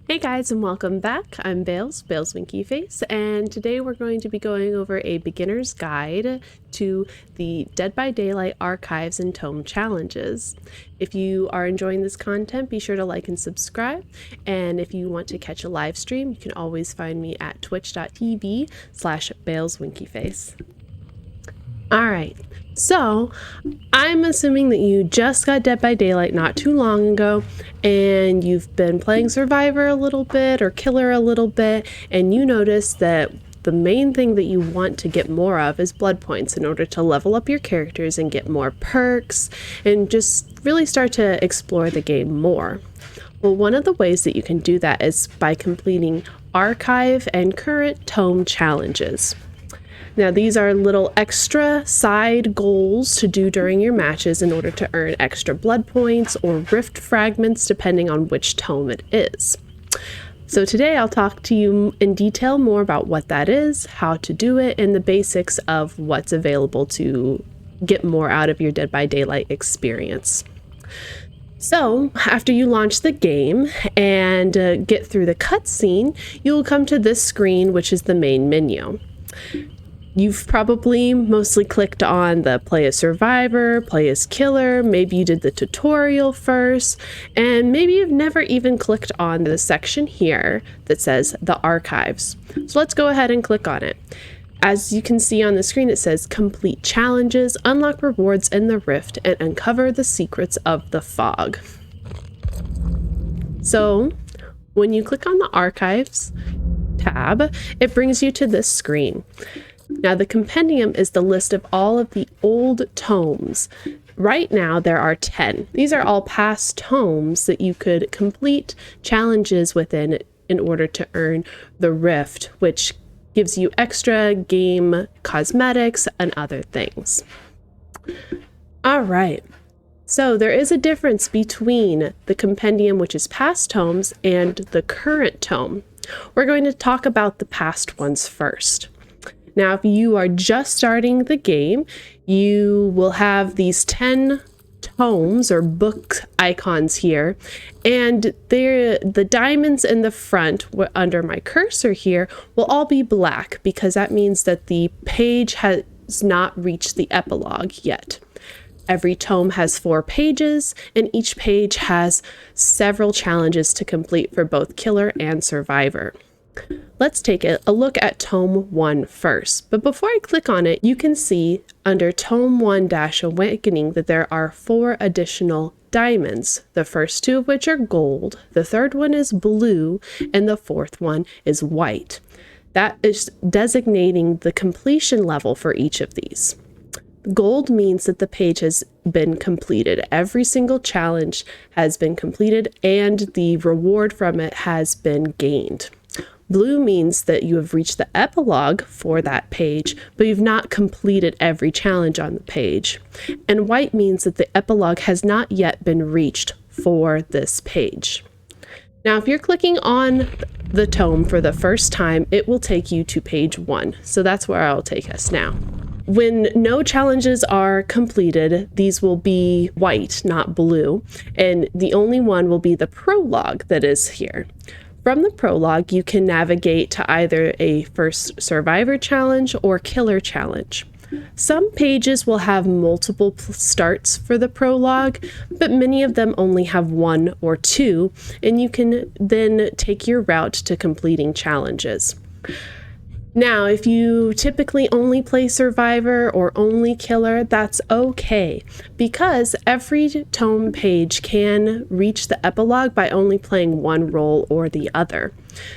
Hey guys, and welcome back. I'm Bales Winkyface, and today we're going to be going over a beginner's guide to the Dead by Daylight archives and tome challenges. If you are enjoying this content, be sure to like and subscribe, and if you want to catch a live stream, you can always find me at twitch.tv/BalesWinkyface. Alright, so I'm assuming that you just got Dead by Daylight not too long ago, and you've been playing Survivor a little bit or Killer a little bit, and you notice that the main thing that you want to get more of is blood points in order to level up your characters and get more perks and just really start to explore the game more. Well, one of the ways that you can do that is by completing archive and current tome challenges. Now, these are little extra side goals to do during your matches in order to earn extra blood points or rift fragments, depending on which tome it is. So today I'll talk to you in detail more about what that is, how to do it, and the basics of what's available to get more out of your Dead by Daylight experience. So, after you launch the game and get through the cutscene, you'll come to this screen, which is the main menu. You've probably mostly clicked on the play as survivor, play as killer, maybe you did the tutorial first, and maybe you've never even clicked on the section here that says the archives. So let's go ahead and click on it. As you can see on the screen, it says complete challenges, unlock rewards in the rift, and uncover the secrets of the fog. So when you click on the archives tab, it brings you to this screen. Now, the compendium is the list of all of the old tomes. Right now, there are 10. These are all past tomes that you could complete challenges within in order to earn the rift, which gives you extra game cosmetics and other things. All right. So there is a difference between the compendium, which is past tomes, and the current tome. We're going to talk about the past ones first. Now, if you are just starting the game, you will have these 10 tomes or book icons here, and the diamonds in the front under my cursor here will all be black because that means that the page has not reached the epilogue yet. Every tome has 4 pages, and each page has several challenges to complete for both Killer and Survivor. Let's take a look at Tome 1 first, but before I click on it, you can see under Tome 1-Awakening that there are 4 additional diamonds, the first 2 of which are gold, the third one is blue, and the fourth one is white. That is designating the completion level for each of these. Gold means that the page has been completed. Every single challenge has been completed and the reward from it has been gained. Blue means that you have reached the epilogue for that page, but you've not completed every challenge on the page. And white means that the epilogue has not yet been reached for this page. Now, if you're clicking on the tome for the first time, it will take you to page 1. So that's where I'll take us now. When no challenges are completed, these will be white, not blue, and the only one will be the prologue that is here. From the prologue, you can navigate to either a first survivor challenge or killer challenge. Some pages will have multiple starts for the prologue, but many of them only have 1 or 2, and you can then take your route to completing challenges. Now, if you typically only play Survivor or only Killer, that's okay, because every tome page can reach the epilogue by only playing one role or the other.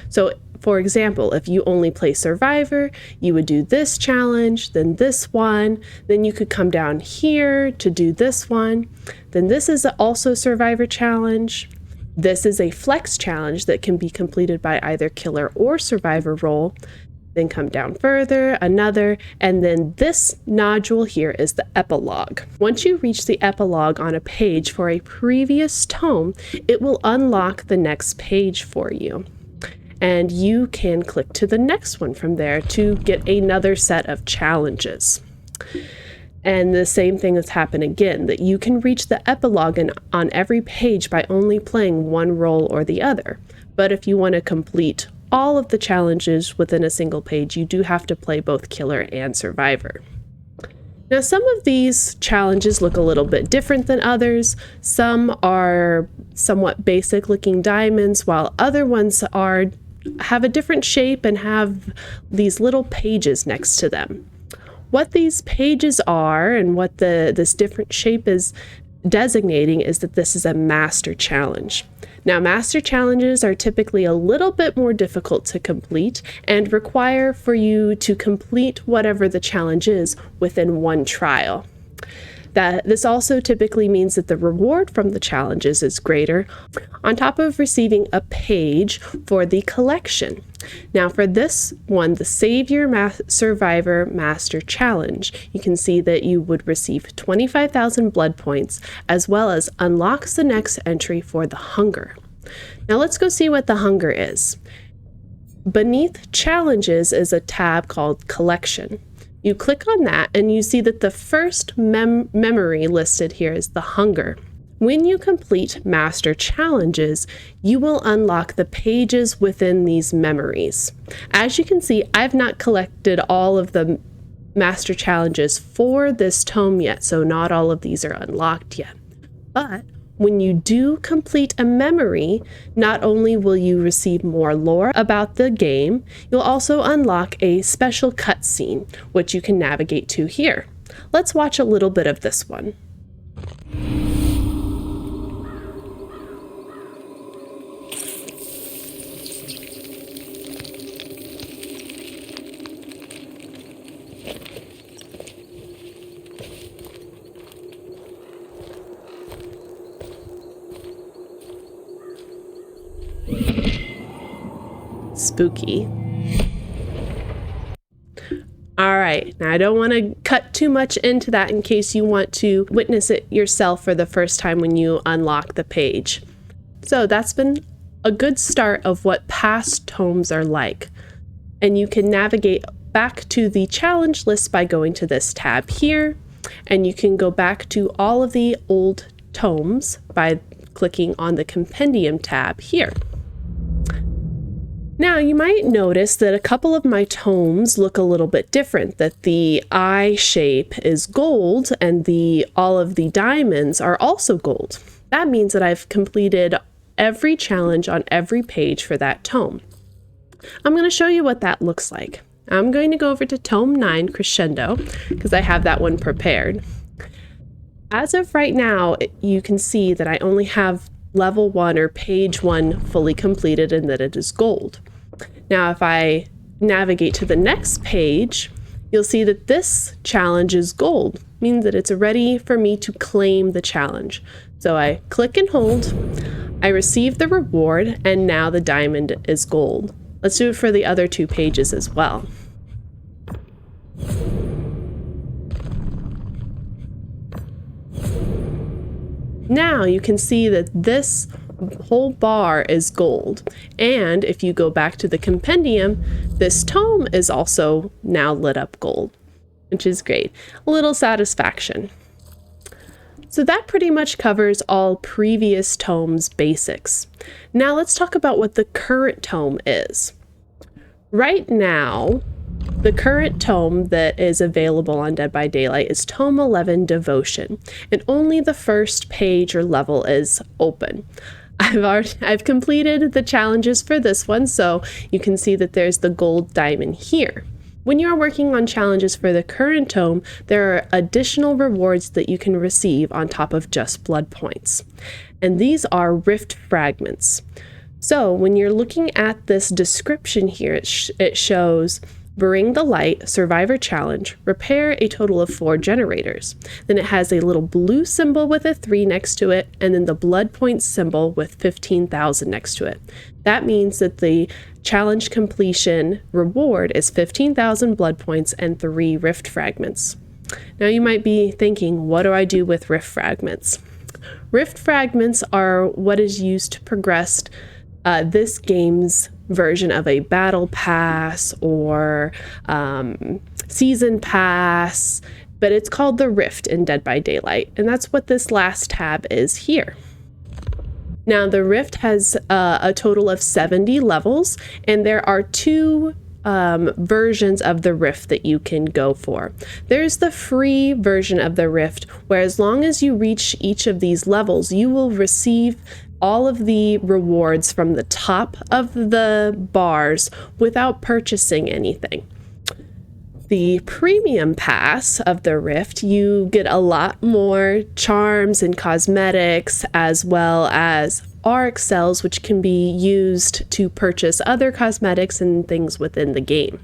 So, for example, if you only play Survivor, you would do this challenge, then this one, then you could come down here to do this one, then this is also Survivor challenge. This is a flex challenge that can be completed by either Killer or Survivor role. Then come down further, another, and then this nodule here is the epilogue. Once you reach the epilogue on a page for a previous tome, it will unlock the next page for you. And you can click to the next one from there to get another set of challenges. And the same thing has happened again, that you can reach the epilogue on every page by only playing one role or the other. But if you want to complete all of the challenges within a single page, you do have to play both Killer and Survivor. Now, some of these challenges look a little bit different than others. Some are somewhat basic looking diamonds, while other ones have a different shape and have these little pages next to them. What these pages are and what this different shape is designating is that this is a master challenge. Now, master challenges are typically a little bit more difficult to complete and require for you to complete whatever the challenge is within one trial. This also typically means that the reward from the challenges is greater, on top of receiving a page for the collection. Now, for this one, the Save Your Survivor Master Challenge, you can see that you would receive 25,000 blood points, as well as unlocks the next entry for the Hunger. Now, let's go see what the Hunger is. Beneath Challenges is a tab called Collection. You click on that and you see that the first memory listed here is the Hunger. When you complete master challenges, you will unlock the pages within these memories. As you can see, I've not collected all of the master challenges for this tome yet, so not all of these are unlocked yet. But when you do complete a memory, not only will you receive more lore about the game, you'll also unlock a special cutscene, which you can navigate to here. Let's watch a little bit of this one. Spooky. All right, now I don't want to cut too much into that in case you want to witness it yourself for the first time when you unlock the page. So that's been a good start of what past tomes are like. And you can navigate back to the challenge list by going to this tab here, and you can go back to all of the old tomes by clicking on the Compendium tab here. Now, you might notice that a couple of my tomes look a little bit different, that the eye shape is gold and all of the diamonds are also gold. That means that I've completed every challenge on every page for that tome. I'm going to show you what that looks like. I'm going to go over to Tome 9, Crescendo, because I have that one prepared. As of right now, you can see that I only have level 1 or page 1 fully completed and that it is gold. Now, if I navigate to the next page, you'll see that this challenge is gold, means that it's ready for me to claim the challenge. So I click and hold, I receive the reward, and now the diamond is gold. Let's do it for the other 2 pages as well. Now you can see that this whole bar is gold, and if you go back to the compendium, this tome is also now lit up gold, which is great. A little satisfaction. So that pretty much covers all previous tomes' basics. Now let's talk about what the current tome is. Right now, the current tome that is available on Dead by Daylight is Tome 11, Devotion, and only the first page or level is open. I've completed the challenges for this one, so you can see that there's the gold diamond here. When you're working on challenges for the current tome, there are additional rewards that you can receive on top of just blood points, and these are rift fragments. So when you're looking at this description here, it shows Bring the Light Survivor Challenge, repair a total of 4 generators. Then it has a little blue symbol with a 3 next to it, and then the blood points symbol with 15,000 next to it. That means that the challenge completion reward is 15,000 blood points and 3 rift fragments. Now you might be thinking, what do I do with rift fragments? Rift fragments are what is used to progress this game's version of a battle pass or season pass, but it's called the Rift in Dead by Daylight, and that's what this last tab is here. Now, the Rift has a total of 70 levels, and there are two versions of the Rift that you can go for. There's the free version of the Rift, where as long as you reach each of these levels, you will receive all of the rewards from the top of the bars without purchasing anything. The premium pass of the Rift, you get a lot more charms and cosmetics, as well as ARC cells, which can be used to purchase other cosmetics and things within the game.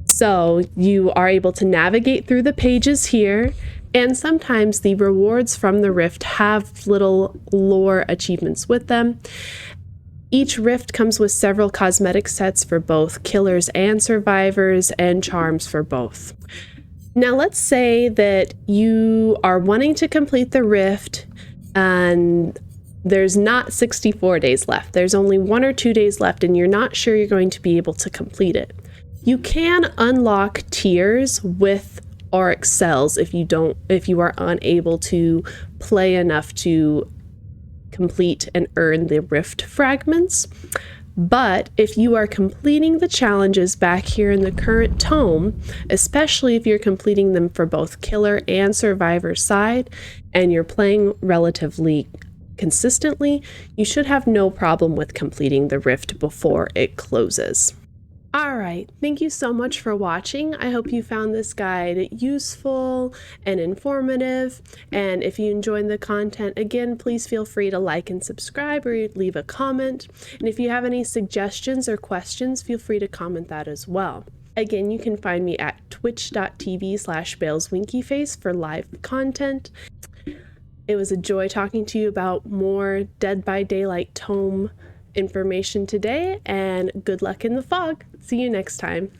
So you are able to navigate through the pages here, and sometimes the rewards from the Rift have little lore achievements with them. Each Rift comes with several cosmetic sets for both killers and survivors, and charms for both. Now let's say that you are wanting to complete the Rift and there's not 64 days left. There's only 1 or 2 days left and you're not sure you're going to be able to complete it. You can unlock tiers with ARC cells if you are unable to play enough to complete and earn the Rift fragments. But if you are completing the challenges back here in the current tome, especially if you're completing them for both killer and survivor side, and you're playing relatively consistently, you should have no problem with completing the Rift before it closes. Alright, thank you so much for watching. I hope you found this guide useful and informative, and if you enjoyed the content, again, please feel free to like and subscribe or leave a comment, and if you have any suggestions or questions, feel free to comment that as well. Again, you can find me at twitch.tv/BalesWinkyface for live content. It was a joy talking to you about more Dead by Daylight tome information today, and good luck in the fog. See you next time.